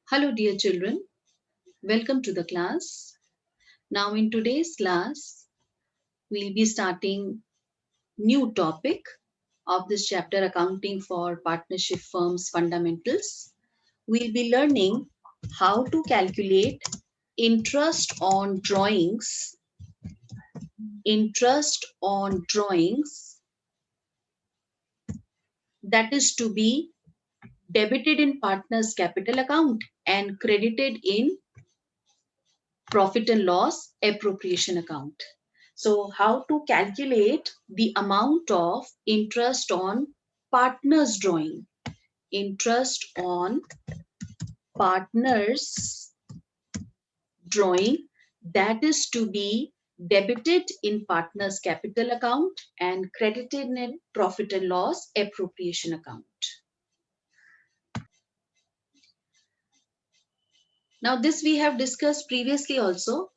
Hello, dear children. Welcome to the class. Now, in today's class, we'll be starting new topic of this chapter, Accounting for Partnership Firms Fundamentals. We'll be learning how to calculate interest on drawings, interest on drawings that is to be debited in partner's capital account and credited in profit and loss appropriation account. So how to calculate the amount of interest on partners drawing, interest on partners drawing that is to be debited in partners capital account and credited in profit and loss appropriation account. Now this we have discussed previously also,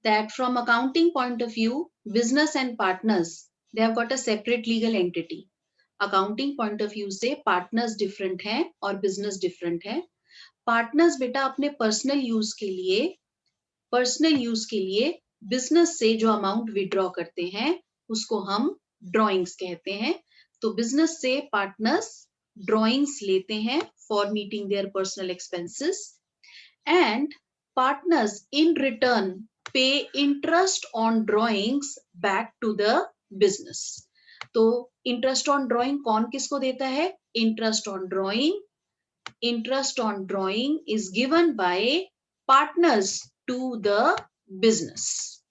that from accounting point of view, business and partners, they have got a separate legal entity. Accounting point of view से partners different हैं और business different है. Partners बेटा अपने personal use के लिए business से जो अमाउंट विड्रॉ करते हैं उसको हम ड्रॉइंग्स कहते हैं. तो बिजनेस से पार्टनर्स ड्रॉइंग्स लेते हैं for meeting their personal expenses and partners in return pay interest on drawings back to the business. तो interest on drawing कौन किसको देता है? Interest on drawing is given by partners to the business.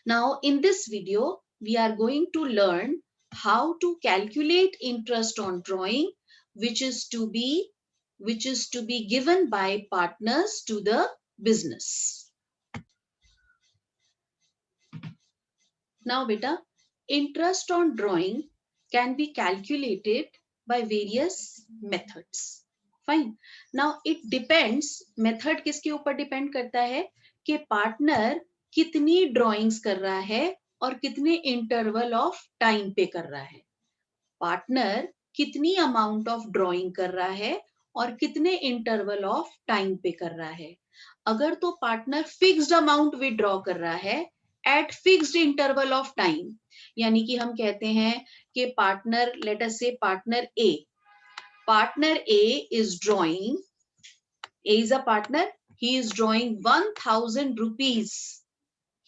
Now in this video we are going to learn how to calculate interest on drawing which is to be given by partners to the business. Now beta, interest on drawing can be calculated by various methods. Fine. Now it depends, method किसके ऊपर depend करता है कि partner कितनी drawings कर रहा है और कितने interval of time पे कर रहा है. Partner कितनी amount of drawing कर रहा है और कितने इंटरवल ऑफ टाइम पे कर रहा है. अगर तो पार्टनर फिक्स्ड अमाउंट विड्रॉ कर रहा है at fixed interval of time, यानी कि हम कहते हैं कि पार्टनर, लेट अस से partner A is drawing, A is a partner, he is drawing 1000 rupees,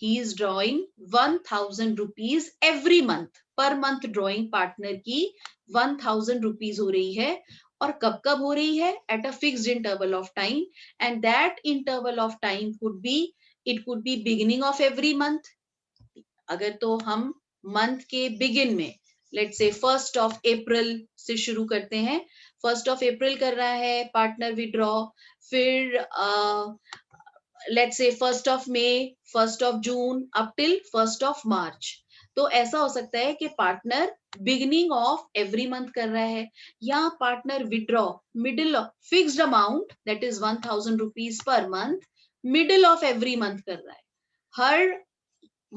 he is drawing 1000 rupees every month. Per month drawing partner की 1000 रुपीज हो रही है और कब कब हो रही है? At a fixed interval of time and that interval of time could be beginning of every month. अगर तो हम मंथ के बिगिन में, let's say 1st of April से शुरू करते हैं, 1st ऑफ अप्रैल कर रहा है पार्टनर विड्रॉ, फिर let's say 1st of May, 1st of June up till 1st of March. तो ऐसा हो सकता है कि partner beginning of every month कर रहा है या partner withdraw middle of fixed amount that is 1000 rupees per month middle of every month कर रहा है. हर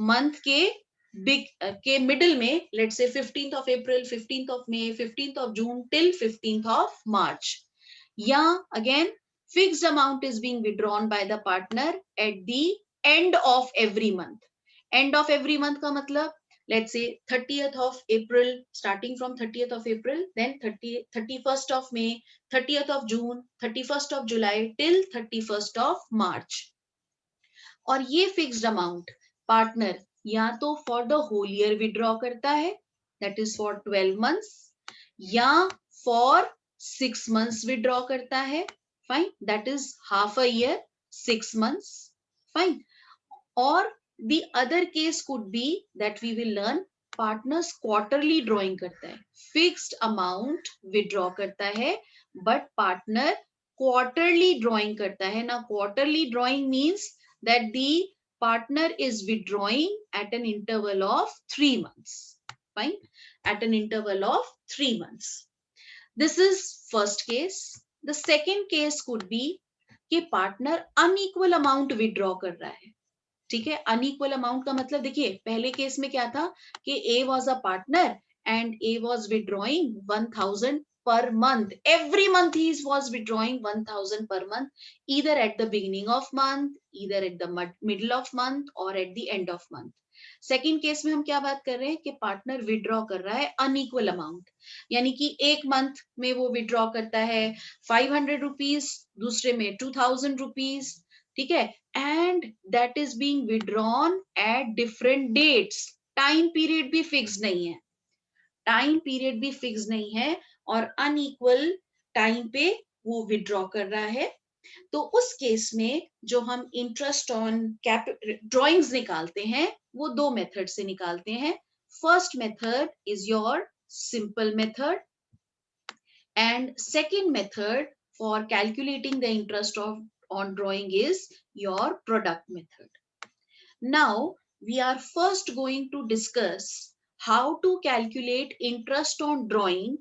मंथ के मिडिल में, let's say 15th of April, 15th of May, 15th of June till 15th of March. या again fixed amount is being withdrawn by the partner at the end of every month. End of every month का मतलब, let's say 30th of April, starting from 30th of April, then 31st of May, 30th of June, 31st of July till 31st of March. और ये fixed amount partner या तो for the whole year withdraw करता है, that is for 12 months, या for 6 months withdraw करता है. Fine, that is half a year, 6 months. Fine. Or the other case could be that we will learn partners quarterly drawing करता है, fixed amount withdraw करता है, but partner quarterly drawing करता है ना. Quarterly drawing means that the partner is withdrawing at an interval of 3 months. Fine, at an interval of 3 months. This is first case. The second case could be कि partner unequal amount withdraw कर रहा है. ठीक है, unequal amount का मतलब देखिए, पहले केस में क्या था कि ए was a partner and A was withdrawing 1000 per month. Every month he was withdrawing 1000 per month, either at the beginning of month, either at the middle of month or at the end of month. Second case में हम क्या बात कर रहे हैं कि partner withdraw कर रहा है अनइक्वल अमाउंट, यानी कि एक मंथ में वो विड्रॉ करता है 500 रुपीज, दूसरे में 2000 रुपीज, ठीक है, and that is being withdrawn at different dates. Time period भी फिक्स नहीं है, टाइम पीरियड भी फिक्स नहीं है और अनइक्वल टाइम पे वो विड्रॉ कर रहा है. तो उस केस में जो हम इंटरेस्ट ऑन ड्रॉइंग्स निकालते हैं वो दो मेथड से निकालते हैं. First method is your simple method and second method for calculating the interest on drawing is your product method. Now we are first going to discuss how to calculate interest on drawing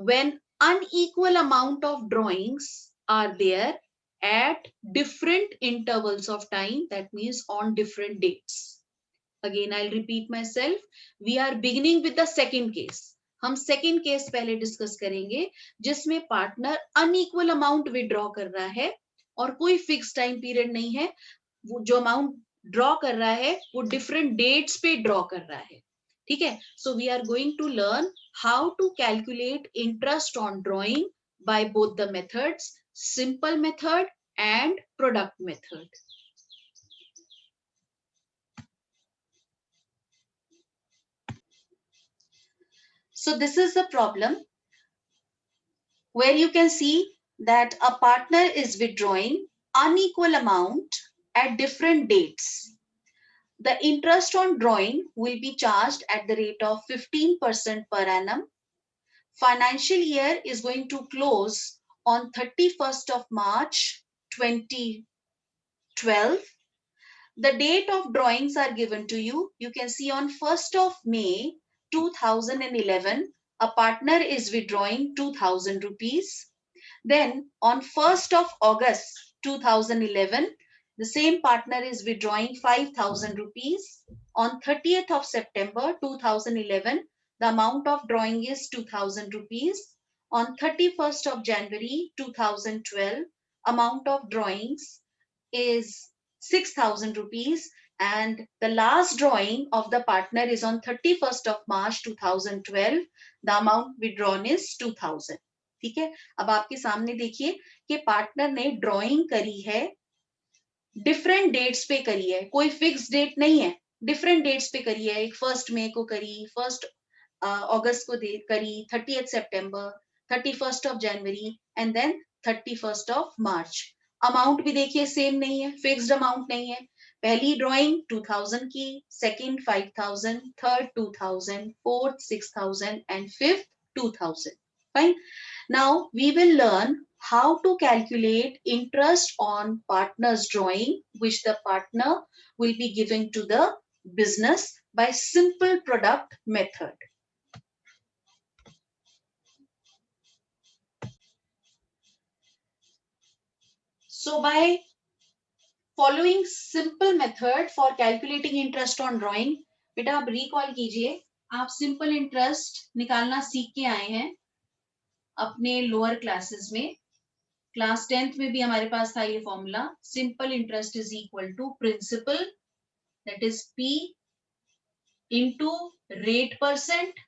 when unequal amount of drawings are there at different intervals of time, that means on different dates. Again I'll repeat myself, we are beginning with the second case. हम second case पहले discuss करेंगे जिसमें partner unequal amount withdraw कर रहा है और कोई fixed time period नहीं है, वो जो amount ड्रॉ कर रहा है वो डिफरेंट डेट्स पे ड्रॉ कर रहा है, ठीक है. So we are going to learn how to calculate interest on drawing by both the methods, simple method and product method. So this is the problem where you can see that a partner is withdrawing unequal amount at different dates. The interest on drawing will be charged at the rate of 15% per annum. Financial year is going to close on 31st of March 2012. The date of drawings are given to you. You can see on 1st of May 2011, a partner is withdrawing 2000 rupees. Then on 1st of August 2011, the same partner is withdrawing 5000 rupees. On 30th of September 2011, the amount of drawing is 2000 rupees. On 31st of January 2012, amount of drawings is 6000 rupees and the last drawing of the partner is on 31st of March 2012. The amount withdrawn is 2000. ठीक है. अब आपके सामने देखिए कि partner ने drawing करी है, डिफरेंट डेट्स पे करी है, कोई फिक्स डेट नहीं है, डिफरेंट डेट्स पे करी है. एक 1 मई को करी, 1 अगस्त को करी, 30 सितंबर, 31 of January and then 31 of March. Amount भी देखिए सेम नहीं है, फिक्स्ड अमाउंट नहीं है. पहली ड्रॉइंग 2000 की, second 5000, third 2000, fourth 6000 and fifth 2000. Fine. Now we will learn how to calculate interest on partner's drawing, which the partner will be giving to the business by simple product method. So by following simple method for calculating interest on drawing, बेटा आप recall कीजिए, आप simple interest निकालना सीख के आए हैं अपने लोअर क्लासेस में. क्लास 10th में भी हमारे पास था ये formula, simple interest is equal to principal that is P into rate percent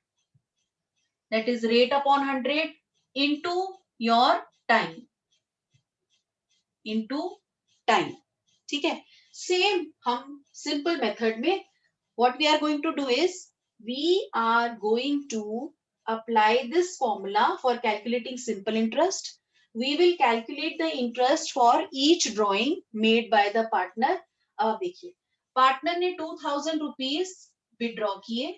that is rate upon 100 into your time, ठीक है. सेम हम सिंपल मेथड में what we are going to do is we are going to apply this formula for calculating simple interest. We will calculate the interest for each drawing made by the partner. अब देखिए partner ने 2000 rupees withdraw किए.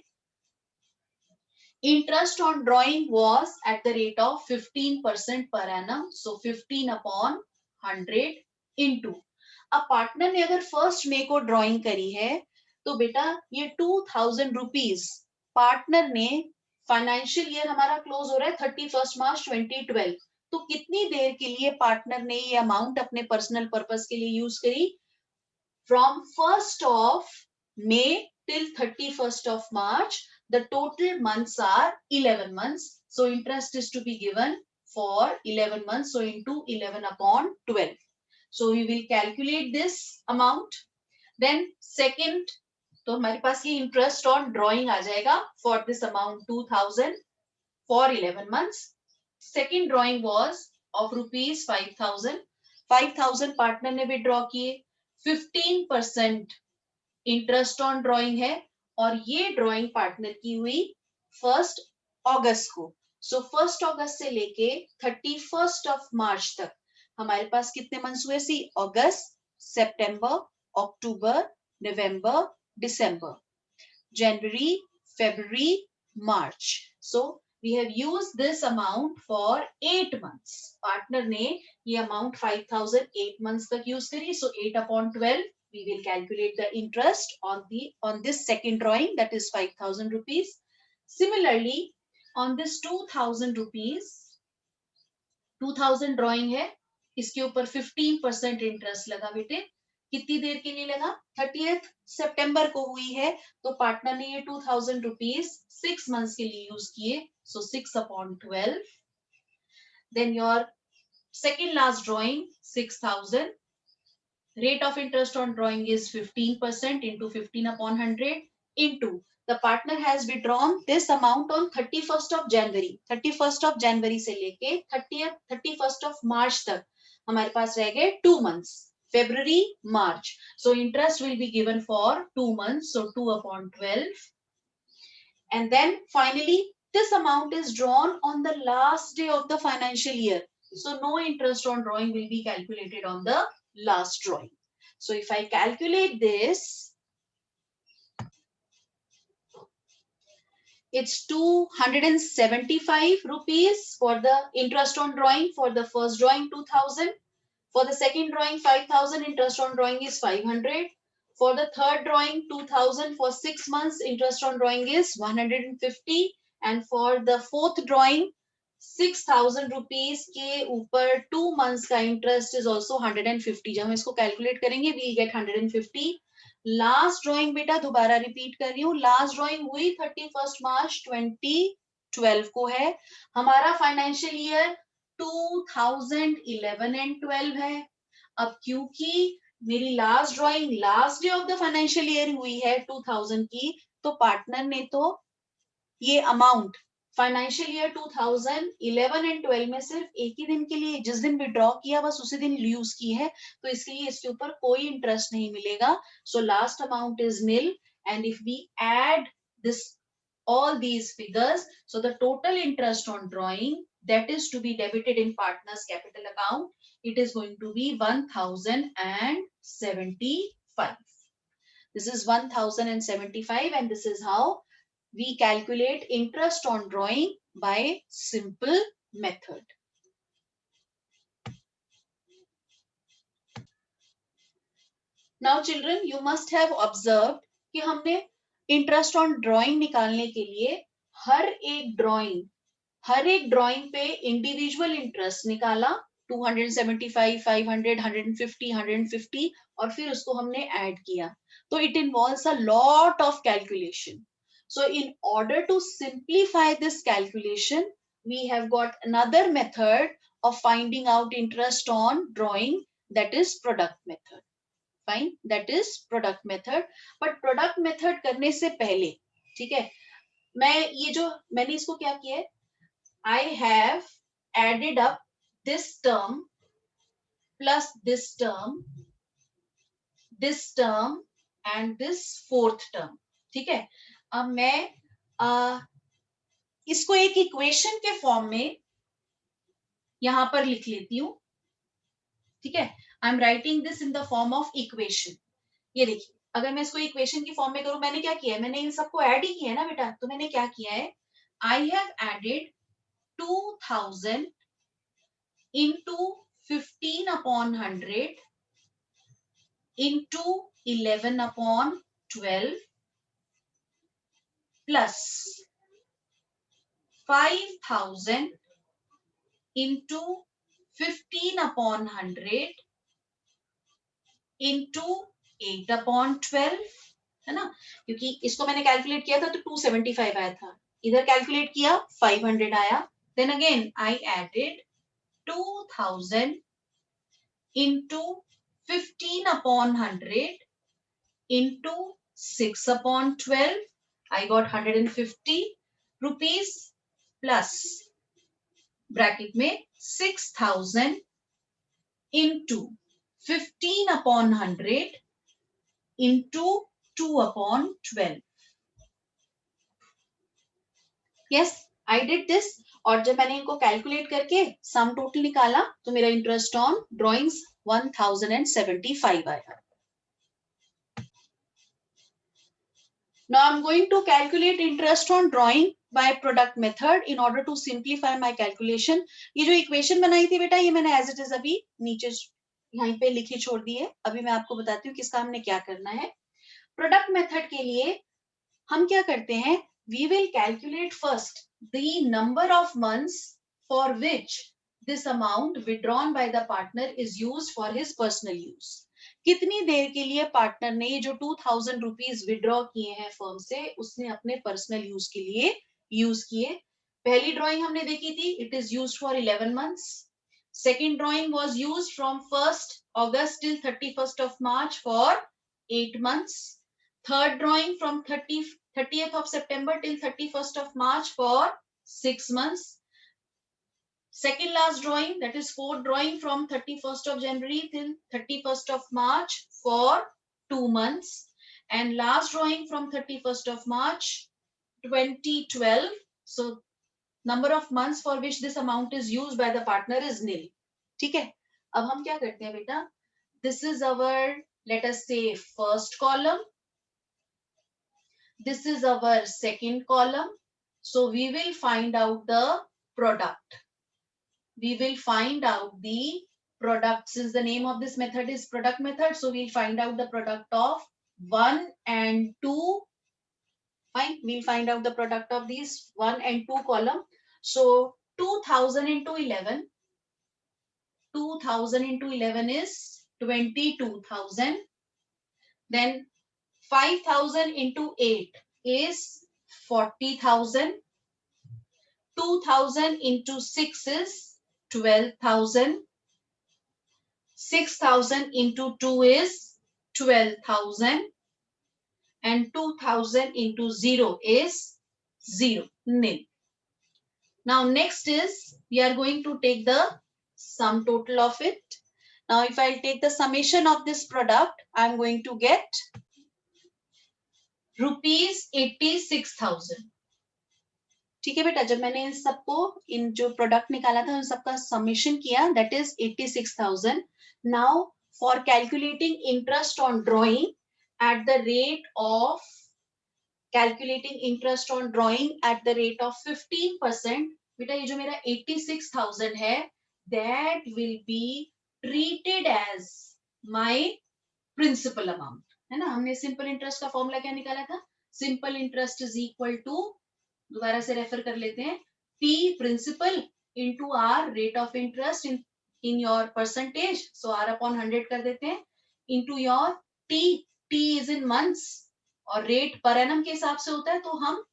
Interest on drawing was at the rate of 15% per annum, so 15 upon 100 into. अब partner ने अगर 1 मई को drawing करी है तो बेटा ये 2000 रुपीज पार्टनर ने, फाइनेंशियल ईयर हमारा क्लोज हो रहा है 31 मार्च 2012, तो कितनी देर के लिए पार्टनर ने ये अमाउंट अपने पर्सनल पर्पस के लिए यूज करी? From 1st of May till 31st of March, the total months are 11 months. So interest is to be given for 11 months. So into 11 upon 12. So we will calculate this amount. Then second, तो हमारे पास ये interest on drawing आ जाएगा for this amount 2000 for 11 months. Second drawing was of rupees 5000. 5000 partner ने भी draw किए. 15% interest on drawing है और ये drawing partner की हुई 1 अगस्त को. So 1 अगस्त से लेके 31 मार्च तक हमारे पास कितने मंथ्स हुए? सी अगस्त, सितंबर, अक्टूबर, नवंबर, दिसंबर, जनवरी, फरवरी, मार्च. So we have used this amount for 8 months. Partner ने ये amount 5000 8 months तक use करी. So 8 upon 12 we will calculate the interest on this second drawing, that is 5000 rupees. Similarly, on this 2000 rupees, 2000 drawing है, इसके ऊपर 15% interest लगा बेटे. कितनी देर के लिए लगा? 30th सितंबर को हुई है. तो पार्टनर ने ये 2000 रुपीज 6 मंथ्स के लिए यूज किए. सो 6 upon 12. Then your second last drawing 6000. Rate of interest on drawing is 15% into 15 upon 100 into the partner has withdrawn this amount on 31st of January. 31st of January से लेके 31st of March तक हमारे पास रह गए 2 months. February, March. So interest will be given for 2 months. So 2 upon 12. And then finally, this amount is drawn on the last day of the financial year. So no interest on drawing will be calculated on the last drawing. So if I calculate this, it's 275 rupees for the interest on drawing. For the first drawing 2000, for the second drawing 5000, interest on drawing is 500. For the third drawing 2000 for 6 months, interest on drawing is 150. And for the fourth drawing 6000 rupees के ऊपर 2 months का interest is also 150. जब हम इसको calculate करेंगे we get 150. Last drawing बेटा दोबारा repeat कर रही हूँ. लास्ट ड्राइंग हुई 31 मार्च 2012 को है. हमारा फाइनेंशियल ईयर 2011 एंड 12 है. अब क्योंकि मेरी last drawing last day of the financial year हुई है 2000 की, तो पार्टनर ने तो ये अमाउंट फाइनेंशियल ईयर 2011 एंड 12 में सिर्फ एक ही दिन के लिए, जिस दिन विड्रॉ किया बस उसी दिन यूज की है, तो इसलिए इसके ऊपर कोई इंटरेस्ट नहीं मिलेगा. So last amount is nil. And if we add this all these figures, so the total interest on drawing that is to be debited in partner's capital account, it is going to be 1075. This is 1075 and this is how we calculate interest on drawing by simple method. Now children, you must have observed कि हमने interest on drawing निकालने के लिए हर एक drawing पे individual interest निकाला. 275, 500, 150, 150 और फिर उसको हमने ऐड किया. तो it involves a lot of calculation. So in order to simplify this calculation, we have got another method of finding out interest on drawing, that is product method. Fine, that is product method. But product method करने से पहले, ठीक है, मैंने इसको क्या किया है, I have added up this term plus this term and this fourth term. ठीक है, अब मैं इसको एक इक्वेशन के फॉर्म में यहां पर लिख लेती हूं. ठीक है, I am writing this in the form of equation. ये देखिए, अगर मैं इसको इक्वेशन की फॉर्म में करूं, मैंने क्या किया है, मैंने इन सबको ऐड ही किया है ना बेटा. तो मैंने क्या किया है, I have added 2000 into 15 upon 100 into 11 upon 12 plus 5000 into 15 upon 100 into 8 upon 12, है ना, क्योंकि इसको मैंने कैलकुलेट किया था तो 275 आया था, इधर कैलकुलेट किया 500 आया. Then again I added 2000 into 15 upon 100 into 6 upon 12. I got 150 rupees plus bracket में 6000 into 15 upon 100 into 2 upon 12. Yes, I did this. और जब मैंने इनको कैलकुलेट करके सम टोटल निकाला तो मेरा इंटरेस्ट ऑन ड्रॉइंग्स 1075 आया. Now I'm going to calculate interest on drawing by product method in order to simplify my calculation. ये जो इक्वेशन बनाई थी बेटा ये मैंने as it is अभी नीचे यहीं पे लिखी छोड़ दी है. अभी मैं आपको बताती हूँ किसका हमने क्या करना है. प्रोडक्ट मेथड के लिए हम क्या करते हैं, we will calculate first the number of months for which this amount withdrawn by the partner is used for his personal use. कितनी देर के लिए पार्टनर ने ये जो 2000 रुपीज विड्रॉ किए हैं फर्म से उसने अपने पर्सनल यूज के लिए यूज किए. पहली ड्राइंग हमने देखी थी, it is used for 11 months. Second drawing was used from 1st August till 31st of March for 8 months. Third drawing from 30th of September till 31st of March for 6 months. Second last drawing, that is fourth drawing from 31st of January till 31st of March for 2 months. And last drawing from 31st of March 2012. So number of months for which this amount is used by the partner is nil. ठीक है, अब हम क्या करते हैं बेटा, this is our, let us say, first column. This is our second column. So we will find out the product. We will find out the product. Since the name of this method is product method, so we'll find out the product of 1 and 2. Fine, we'll find out the product of these 1 and 2 column. So 2000 into 11. 2000 into 11 is 22,000. Then 5,000 into 8 is 40,000. 2,000 into 6 is 12,000. 6,000 into 2 is 12,000. And 2,000 into 0 is 0, nil. Now next is, we are going to take the sum total of it. Now if I'll take the summation of this product, I'm going to get rupees 86,000. ठीक है बेटा, जब मैंने इन सबको, इन जो product निकाला था उन सबका समेशन किया, that is 86,000. Now for calculating interest on drawing at the rate of, calculating interest on drawing at the rate of 15%, बेटा ये जो मेरा 86,000 है, that will be treated as my principal amount, है ना. हमने सिंपल इंटरेस्ट का फॉर्मूला क्या निकाला था, simple interest is equal to, दोबारा से रेफर कर लेते हैं, P principal into R rate of interest in your percentage, so R upon 100 कर देते हैं, into your T, T is in months और रेट पर एनम के हिसाब से होता है, तो हम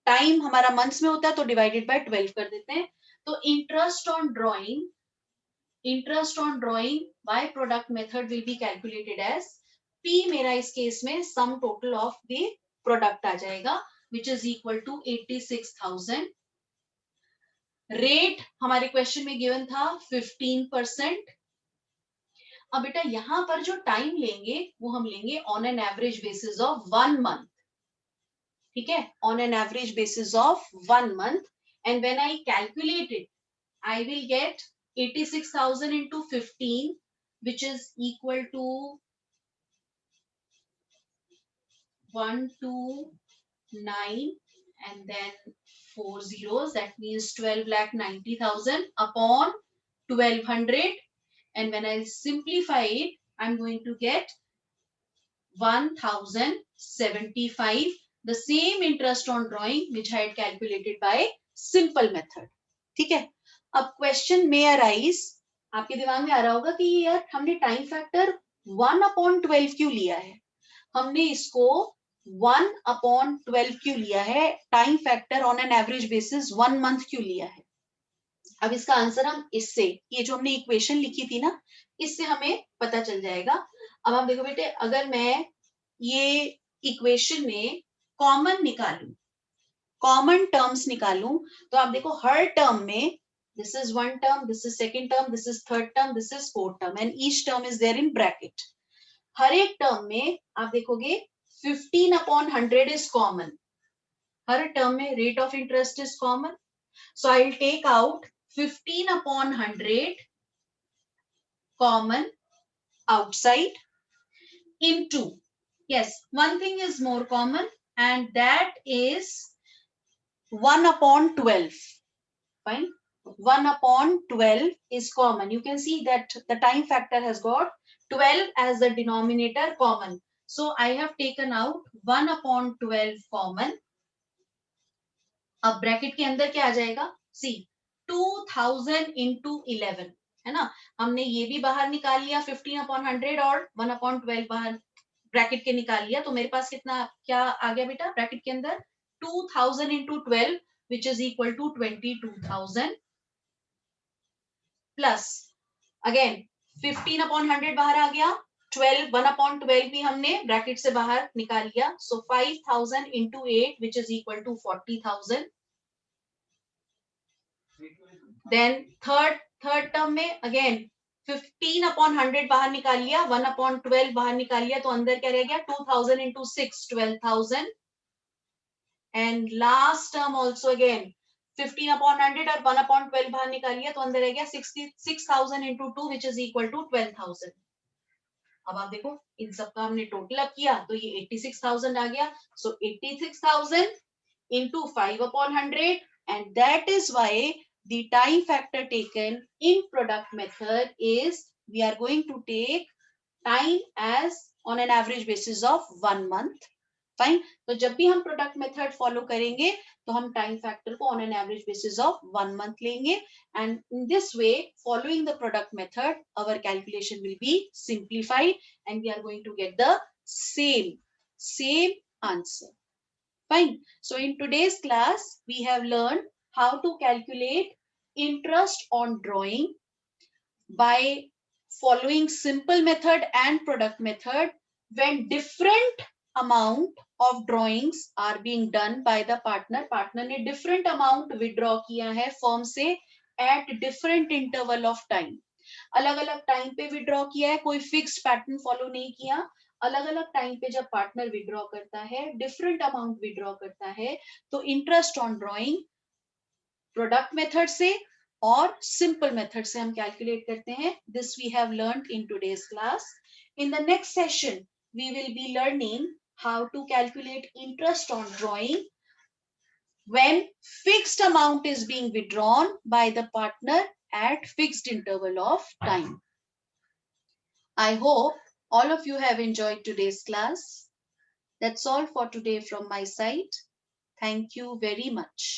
टाइम हमारा मंथ्स में होता है तो डिवाइडेड बाय 12 कर देते हैं. तो interest on drawing by product method will be calculated as P, मेरा इस केस में sum total of the product आ जाएगा, which is equal to 86,000. Rate हमारे क्वेश्चन में गिवन था 15%. अब बेटा यहां पर जो टाइम लेंगे वो हम लेंगे on an average basis of 1 month. ठीक है, on an average basis of 1 month. And when I calculate it, I will get 86,000 into 15, which is equal to 129 and then 4 zeros, that means 12,90,000 upon 1200. And when I simplify it, I'm going to get 1,075, the same interest on drawing which I had calculated by simple method. ठीक है, अब question में arise, आपके दिमाग में आ रहा होगा कि यार हमने टाइम फैक्टर 1/12 क्यों लिया है. हमने इसको 1/12 क्यों लिया है, time factor on an average basis 1 month क्यों लिया है। अब इसका आंसर हम इससे, ये जो हमने इक्वेशन लिखी थी ना, इससे हमें पता चल जाएगा। अब आप देखो बेटे, अगर मैं ये इक्वेशन में कॉमन निकालूं, कॉमन टर्म्स निकालूं, तो आप देखो हर टर्म में this is one term, this is second term, this is third term, this is fourth term and each term is there in bracket. हर एक टर्म में आप देखोगे 15/100 इज कॉमन, हर टर्म में rate of interest is common, so I will take out 15/100 common outside into, yes, one thing is more common and that is 1/12. Fine, 1/12 is common. You can see that the time factor has got 12 as the denominator common, so I have taken out 1/12 common. अब bracket के अंदर क्या आ जाएगा, सी 2000 into 11, है ना, हमने ये भी बाहर निकाल लिया 15/100 और 1/12 बाहर ब्रैकेट के निकाल लिया, तो मेरे पास कितना क्या आ गया बेटा ब्रैकेट के अंदर, 2000 into 12 which is equal to 22,000 plus again 15/100 बाहर आ गया, 12 1/12 भी हमने ब्रैकेट से बाहर निकाल लिया, so 5000 into 8 which is equal to 40,000। Then third term में अगेन 15/100 बाहर निकाल लिया, 1/12 बाहर निकाल लिया, तो अंदर क्या रह गया 2000 into 6 12,000 and last term also again 15/100 और 1/12 बाहर निकाल लिया, तो अंदर रह गया 66,000 into 2 which is equal to 12,000। अब आप देखो इन सबका हमने टोटल अप किया तो ये 86,000 आ गया, सो 86,000 into 5/100 and that is why the time factor taken in product method is we are going to take time as on an average basis of 1 month. Fine, तो जब भी हम प्रोडक्ट मेथड फॉलो करेंगे तो हम टाइम फैक्टर को on an average basis of 1 month लेंगे and in this way following the product method our calculation will be simplified and we are going to get the same answer. Fine. So in today's class, we have learned how to calculate interest on drawing by following simple method and product method when different amount of drawings are being done by the partner. Partner ने different amount withdraw किया है firm से at different interval of time. अलग अलग time पे withdraw किया है, कोई फिक्स पैटर्न फॉलो नहीं किया, अलग अलग टाइम पे जब पार्टनर विड्रॉ करता है डिफरेंट अमाउंट विड्रॉ करता है, तो interest on drawing product method से और सिंपल मेथड से हम कैलकुलेट करते हैं. This we have learned in today's class. In the next session we will be learning how to calculate interest on drawing when fixed amount is being withdrawn by the partner at fixed interval of time. I hope all of you have enjoyed today's class. That's all for today from my side. Thank you very much.